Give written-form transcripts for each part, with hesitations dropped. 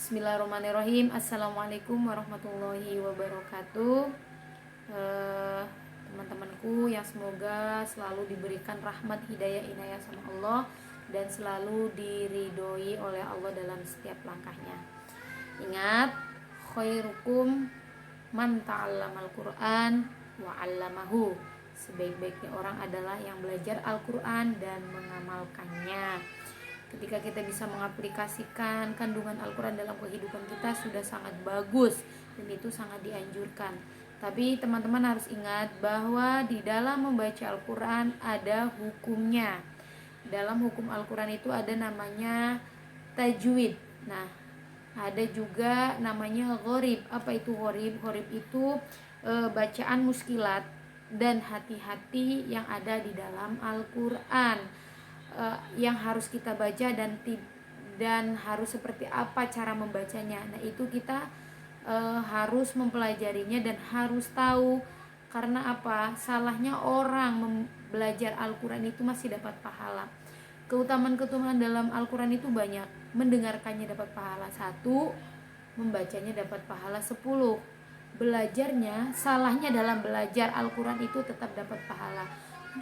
Bismillahirrahmanirrahim. Assalamualaikum warahmatullahi wabarakatuh. Teman-temanku yang semoga selalu diberikan rahmat, hidayah, inayah sama Allah dan selalu diridhoi oleh Allah dalam setiap langkahnya. Ingat, khairukum man ta'allamal Qur'an wa 'allamahu. Sebaik-baiknya orang adalah yang belajar Al-Qur'an dan mengamalkannya. Ketika kita bisa mengaplikasikan kandungan Al-Quran dalam kehidupan kita sudah sangat bagus dan itu sangat dianjurkan. Tapi teman-teman harus ingat bahwa di dalam membaca Al-Quran ada hukumnya. Dalam hukum Al-Quran itu ada namanya tajwid. Nah, ada juga namanya gharib. Apa itu gharib? Gharib itu bacaan muskilat dan hati-hati yang ada di dalam Al-Quran. Yang harus kita baca dan harus seperti apa cara membacanya. Nah, itu kita harus mempelajarinya dan harus tahu. Karena apa? Salahnya orang belajar Al-Quran itu masih dapat pahala. Keutamaan-keutamaan dalam Al-Quran itu banyak. Mendengarkannya dapat pahala 1, membacanya dapat pahala 10. Belajarnya, salahnya dalam belajar Al-Quran itu tetap dapat pahala.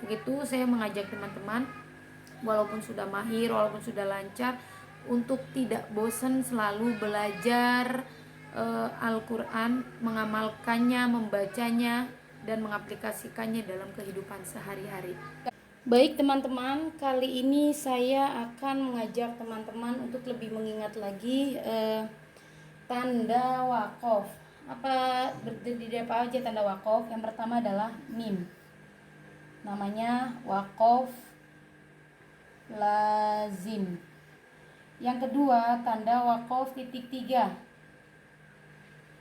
Begitu saya mengajak teman-teman, walaupun sudah mahir, walaupun sudah lancar, untuk tidak bosan selalu belajar Al-Quran, mengamalkannya, membacanya, dan mengaplikasikannya dalam kehidupan sehari-hari. Baik teman-teman, kali ini saya akan mengajak teman-teman untuk lebih mengingat lagi tanda waqaf. Berdiri apa aja tanda waqaf? Yang pertama adalah mim. Namanya waqaf lazim. Yang kedua tanda waqaf titik 3.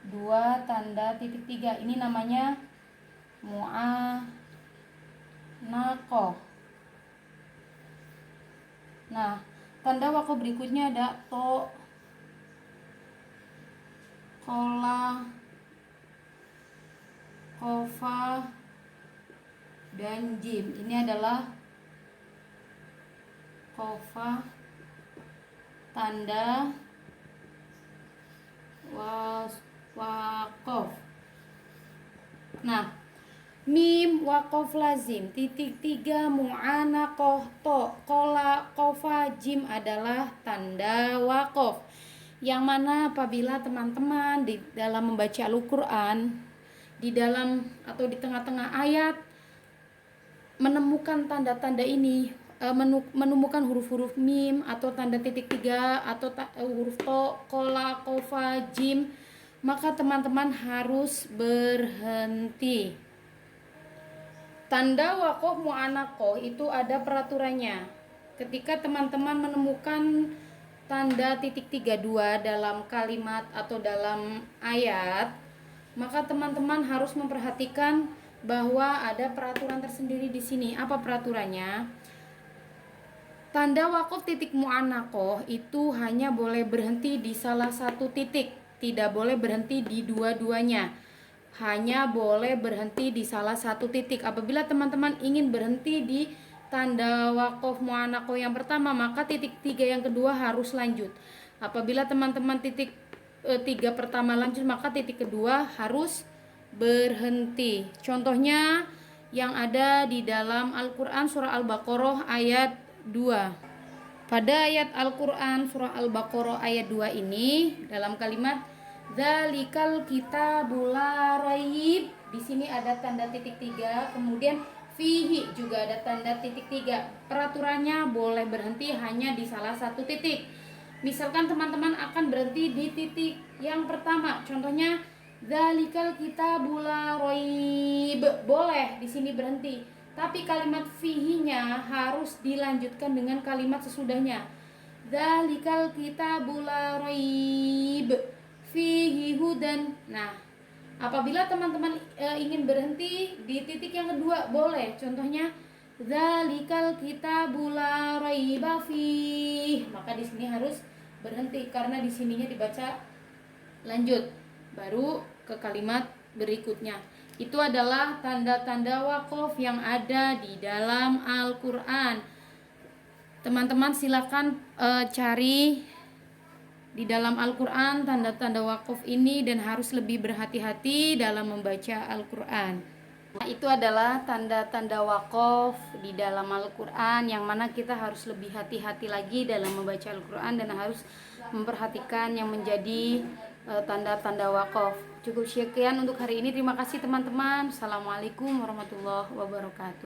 2 tanda titik 3. Ini namanya mu'anaqah. Nah, tanda waqaf berikutnya ada to, qola, qofa, dan jim. Ini adalah qofa tanda waqaf. Nah, mim waqaf lazim, titik 3 mu'anaqah, to, qola, qofa, jim adalah tanda waqaf. Yang mana apabila teman-teman di dalam membaca Al-Quran, di dalam atau di tengah-tengah ayat menemukan tanda-tanda ini, menemukan huruf-huruf mim atau tanda titik 3 atau huruf to, qola, qofa, jim, maka teman-teman harus berhenti. Tanda waqaf mu'anaqah itu ada peraturannya. Ketika teman-teman menemukan tanda titik 32 dalam kalimat atau dalam ayat, maka teman-teman harus memperhatikan bahwa ada peraturan tersendiri di sini. Apa peraturannya? Tanda waqaf titik mu'anaqah itu hanya boleh berhenti di salah satu titik, tidak boleh berhenti di dua-duanya. Hanya boleh berhenti di salah satu titik. Apabila teman-teman ingin berhenti di tanda waqaf mu'anaqah yang pertama, maka titik 3 yang kedua harus lanjut. Apabila teman-teman titik 3 pertama lanjut, maka titik kedua harus berhenti. Contohnya yang ada di dalam Al-Quran surah Al-Baqarah ayat 2. Pada ayat Al-Quran surah Al-Baqarah ayat 2 ini, dalam kalimat dzalikal kitabul la raib, di sini ada tanda titik 3, kemudian fihi juga ada tanda titik 3. Peraturannya boleh berhenti hanya di salah satu titik. Misalkan teman-teman akan berhenti di titik yang pertama, contohnya dzalikal kitabul la raib, boleh di sini berhenti. Tapi kalimat fihinya harus dilanjutkan dengan kalimat sesudahnya. Dzalikal kitabul la raib fihi hudan. Nah, apabila teman-teman ingin berhenti di titik yang kedua, boleh. Contohnya dzalikal kitabul la raiba fihi. Maka di sini harus berhenti karena di sininya dibaca lanjut baru ke kalimat berikutnya. Itu adalah tanda-tanda waqaf yang ada di dalam Al-Quran. Teman-teman silakan cari di dalam Al-Quran tanda-tanda wakaf ini dan harus lebih berhati-hati dalam membaca Al-Quran. Nah, itu adalah tanda-tanda wakaf di dalam Al-Quran yang mana kita harus lebih hati-hati lagi dalam membaca Al-Quran dan harus memperhatikan yang menjadi tanda-tanda wakaf. Cukup sekian untuk hari ini. Terima kasih teman-teman. Assalamualaikum warahmatullahi wabarakatuh.